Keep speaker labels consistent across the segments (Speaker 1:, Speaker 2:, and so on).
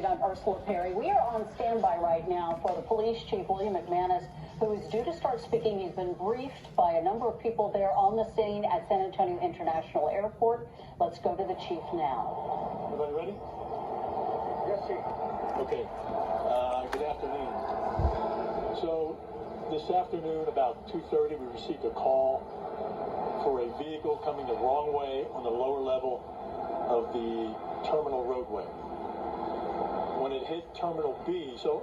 Speaker 1: Street. I'm Ursula Pari. We are on standby right now for the police chief, William McManus, who is due to start speaking. He's been briefed by a number of people there on the scene at San Antonio International Airport. Let's go to the chief now.
Speaker 2: Everybody ready?
Speaker 3: Yes, Chief.
Speaker 2: Okay. Good afternoon. So this afternoon about 2:30, we received a call for a vehicle coming the wrong way on the lower level of the terminal roadway. When it hit Terminal B, so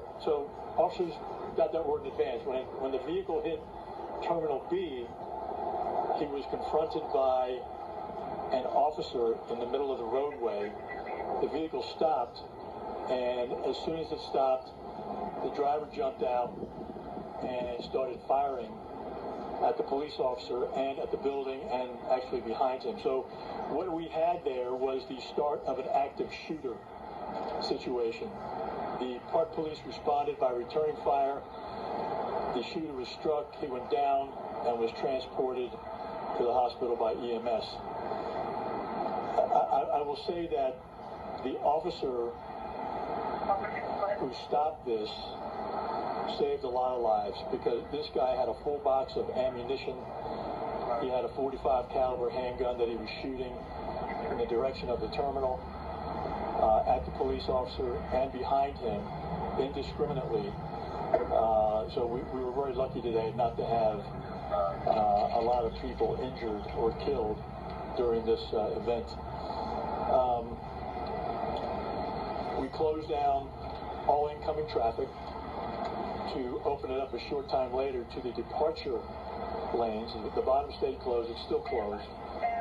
Speaker 2: officers got that word in advance. When the vehicle hit Terminal B, he was confronted by an officer in the middle of the roadway. The vehicle stopped, and as soon as it stopped, the driver jumped out and started firing at the police officer and at the building and actually behind him. So what we had there was the start of an active shooter situation. The Park Police responded by returning fire. The shooter was struck, he went down, and was transported to the hospital by EMS. I will say that the officer who stopped this saved a lot of lives, because this guy had a full box of ammunition. He had a .45 caliber handgun that he was shooting in the direction of the terminal at the police officer and behind him indiscriminately. So we were very lucky today not to have a lot of people injured or killed during this event. We closed down all incoming traffic to open it up a short time later to the departure lanes. The bottom stayed closed, it's still closed,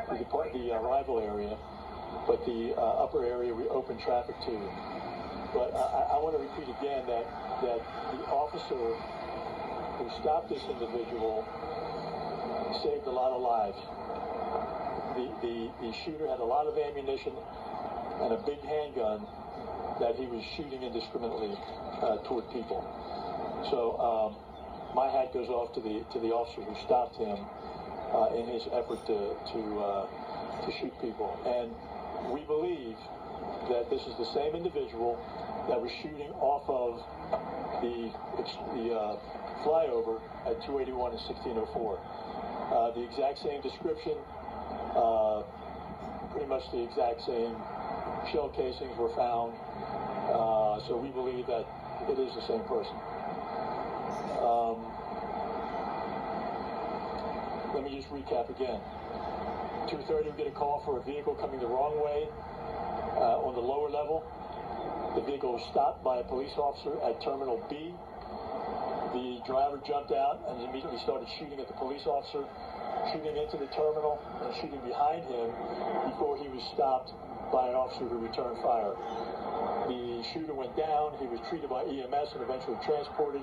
Speaker 2: the arrival area, but the upper area we opened traffic to. But I want to repeat again that the officer who stopped this individual saved a lot of lives. The shooter had a lot of ammunition and a big handgun that he was shooting indiscriminately toward people. So my hat goes off to the officer who stopped him in his effort to shoot people. And we believe that this is the same individual that was shooting off of the flyover at 281 and 1604. The exact same description, pretty much the exact same shell casings were found. So we believe that it is the same person. Let me just recap again. 2:30, we get a call for a vehicle coming the wrong way on the lower level. The vehicle was stopped by a police officer at Terminal B. The driver jumped out and immediately started shooting at the police officer, shooting into the terminal and shooting behind him before he was stopped by an officer who returned fire. The shooter went down. He was treated by EMS and eventually transported.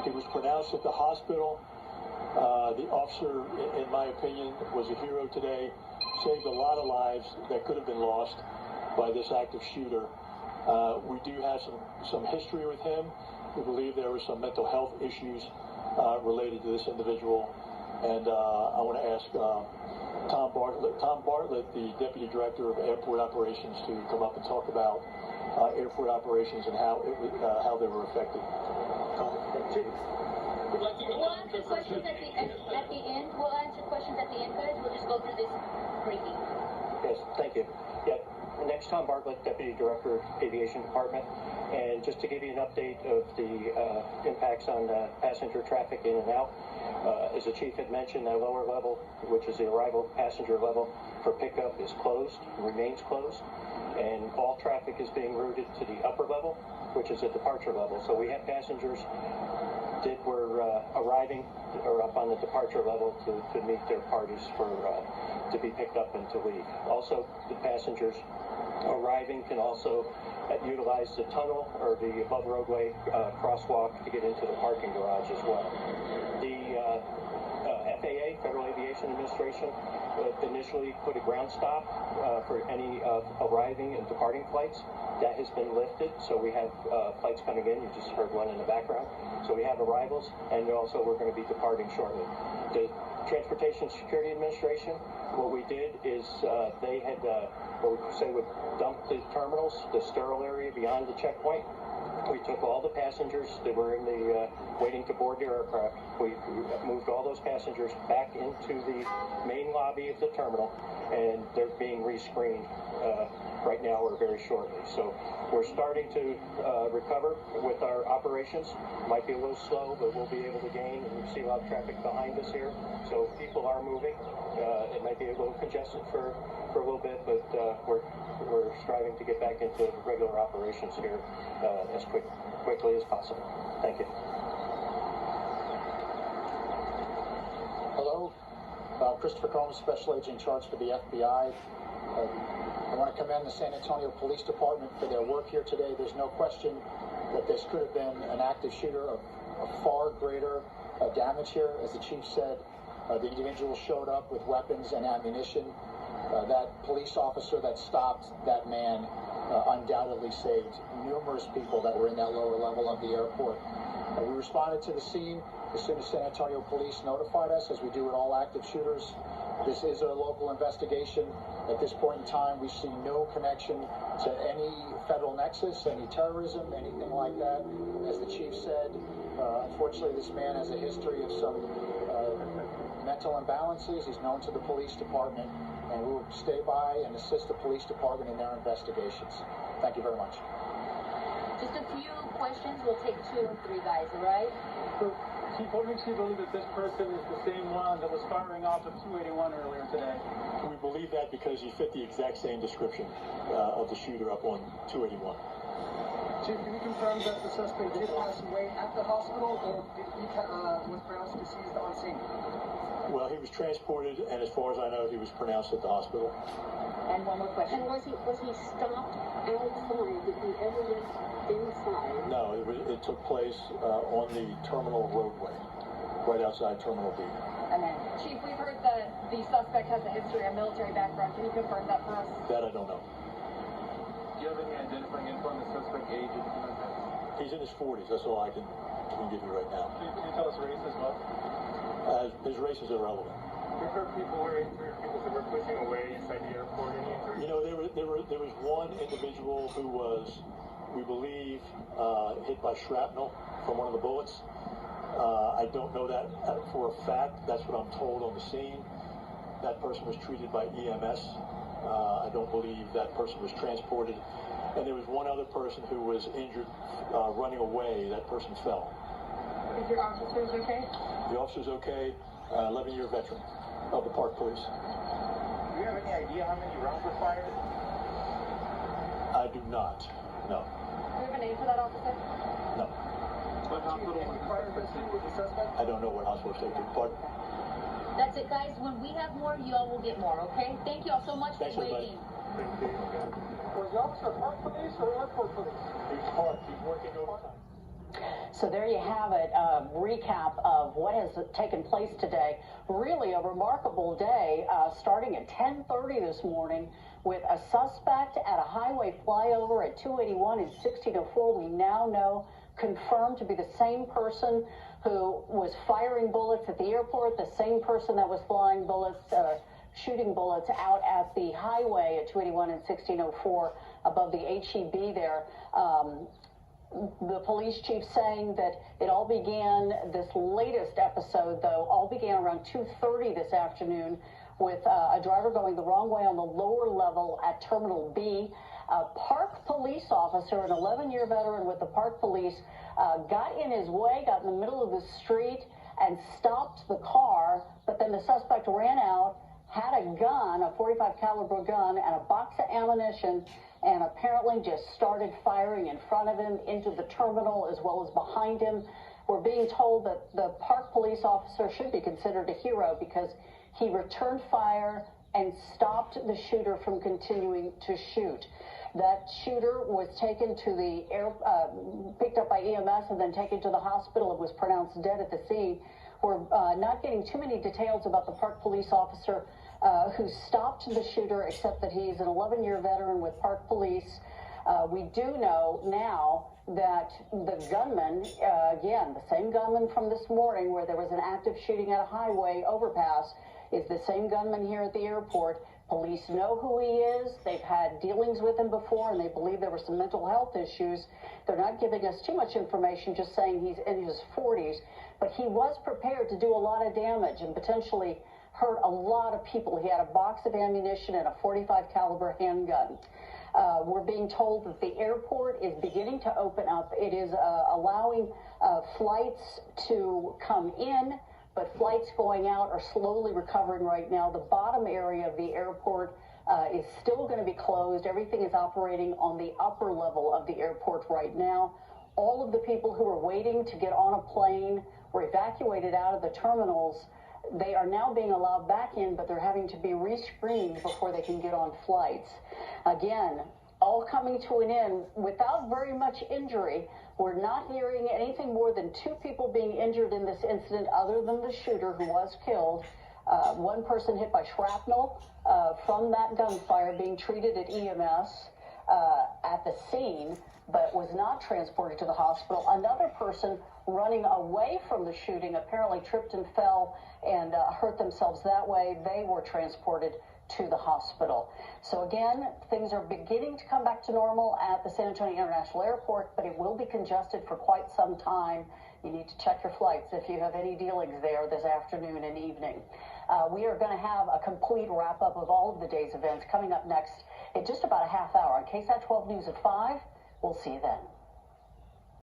Speaker 2: He was pronounced at the hospital. The officer, in my opinion, was a hero today. Saved a lot of lives that could have been lost by this active shooter. We do have some history with him. We believe there were some mental health issues related to this individual. And I want to ask Tom Bartlett, the Deputy Director of Airport Operations, to come up and talk about airport operations and how they were affected.
Speaker 4: We'll answer questions at the end. We'll answer questions at the end, guys. We'll just go through this briefly.
Speaker 3: Yes, thank you. Yeah, next, Tom Bartlett, Deputy Director, Aviation Department. And just to give you an update of the impacts on passenger traffic in and out, as the Chief had mentioned, that lower level, which is the arrival passenger level for pickup, is closed, remains closed. And all traffic is being routed to the upper level, which is a departure level. So we have passengers that were arriving or up on the departure level to meet their parties to be picked up and to leave. Also, the passengers arriving can also utilize the tunnel or the above roadway crosswalk to get into the parking garage as well. The FAA, Federal Aviation Administration, initially put a ground stop for any arriving and departing flights. That has been lifted, so we have flights coming in. You just heard one in the background. So we have arrivals, and also we're going to be departing shortly. The Transportation Security Administration, what we did is they had, what we say, would dump the terminals, the sterile area beyond the checkpoint. We took all the passengers that were in the waiting to board the aircraft. We moved all those passengers back into the main lobby of the terminal, and they're being rescreened right now or very shortly. So we're starting to recover with our operations. Might be a little slow, but we'll be able to gain, and we see a lot of traffic behind us here. So people are moving. It might be a little congested for a little bit, but we're striving to get back into regular operations here as quickly as possible. Thank you.
Speaker 5: Hello, Christopher Combs, Special Agent in charge for the FBI. I want to commend the San Antonio Police Department for their work here today. There's no question that this could have been an active shooter of far greater damage here. As the chief said, the individual showed up with weapons and ammunition. That police officer that stopped that man undoubtedly saved numerous people that were in that lower level of the airport. We responded to the scene as soon as San Antonio Police notified us, as we do with all active shooters. This is a local investigation. At this point in time, we see no connection to any federal nexus, any terrorism, anything like that. As the chief said, unfortunately, this man has a history of some mental imbalances. He's known to the police department, and we will stay by and assist the police department in their investigations. Thank you very much.
Speaker 4: Just a few questions. We'll take 2 or 3 guys, all right?
Speaker 6: So, Chief, what makes you believe that this person is the same one that was firing off of 281 earlier today?
Speaker 2: We believe that because he fit the exact same description of the shooter up on 281.
Speaker 6: Chief, can you confirm that the suspect did pass away at the hospital, or did he was pronounced deceased on scene?
Speaker 2: Well, he was transported, and as far as I know, he was pronounced at the hospital.
Speaker 4: And one more question.
Speaker 7: And was he stopped outside? Did he ever get inside?
Speaker 2: No, it took place on the terminal roadway, right outside Terminal B.
Speaker 4: And then, Chief, we've heard that the suspect has a history of military background. Can you confirm that for us?
Speaker 2: That I don't know.
Speaker 6: Do you have any identifying info on the suspect age?
Speaker 2: He's in his 40s. That's all I can give you right now.
Speaker 6: Can you tell us race as well?
Speaker 2: His race is irrelevant.
Speaker 6: We've heard people that were pushing away inside the airport.
Speaker 2: You know, there was one individual who was, we believe, hit by shrapnel from one of the bullets. I don't know that for a fact. That's what I'm told on the scene. That person was treated by EMS. I don't believe that person was transported. And there was one other person who was injured running away. That person fell.
Speaker 4: Is your officers okay?
Speaker 2: The officer's okay. 11-year veteran of the Park Police.
Speaker 6: Do you have any idea how many rounds were fired?
Speaker 2: I do not. No.
Speaker 4: Do you have a name for that officer?
Speaker 2: No.
Speaker 6: What hospital was the suspect?
Speaker 2: I don't know what hospital they do. Pardon?
Speaker 4: That's it, guys. When we have more, y'all will get more, okay? Thank you all so much
Speaker 2: Thanks,
Speaker 4: for waiting.
Speaker 6: Was the officer Park Police or Airport Police?
Speaker 2: He's Park. He's working overtime.
Speaker 1: So there you have it, a recap of what has taken place today. Really a remarkable day, starting at 10:30 this morning with a suspect at a highway flyover at 281 and 1604. We now know, confirmed to be the same person who was firing bullets at the airport, the same person that was flying bullets, shooting bullets out at the highway at 281 and 1604 above the HEB there. The police chief saying that it all began, this latest episode, though, all began around 2:30 this afternoon with a driver going the wrong way on the lower level at Terminal B. A Park police officer, an 11-year veteran with the Park Police, got in his way, got in the middle of the street and stopped the car, but then the suspect ran out, had a gun, a .45 caliber gun, and a box of ammunition, and apparently just started firing in front of him, into the terminal, as well as behind him. We're being told that the Park police officer should be considered a hero because he returned fire and stopped the shooter from continuing to shoot. That shooter was taken to the picked up by EMS and then taken to the hospital and was pronounced dead at the scene. We're not getting too many details about the Park police officer who stopped the shooter, except that he's an 11-year veteran with Park Police. We do know now that the gunman, again, the same gunman from this morning where there was an active shooting at a highway overpass, is the same gunman here at the airport. Police know who he is. They've had dealings with him before, and they believe there were some mental health issues. They're not giving us too much information, just saying he's in his 40s. But he was prepared to do a lot of damage and potentially hurt a lot of people. He had a box of ammunition and a .45 caliber handgun. We're being told that the airport is beginning to open up. It is allowing flights to come in, but flights going out are slowly recovering right now. The bottom area of the airport is still going to be closed. Everything is operating on the upper level of the airport right now. All of the people who are waiting to get on a plane were evacuated out of the terminals. They are now being allowed back in, but they're having to be rescreened before they can get on flights. Again, all coming to an end without very much injury. We're not hearing anything more than 2 people being injured in this incident other than the shooter who was killed. One person hit by shrapnel from that gunfire being treated at EMS at the scene, but was not transported to the hospital. Another person running away from the shooting apparently tripped and fell and hurt themselves that way. They were transported to the hospital. So again, things are beginning to come back to normal at the San Antonio International Airport, but it will be congested for quite some time. You need to check your flights if you have any dealings there this afternoon and evening. We are going to have a complete wrap-up of all of the day's events coming up next in just about a half hour on KSAT 12 News at 5. We'll see you then.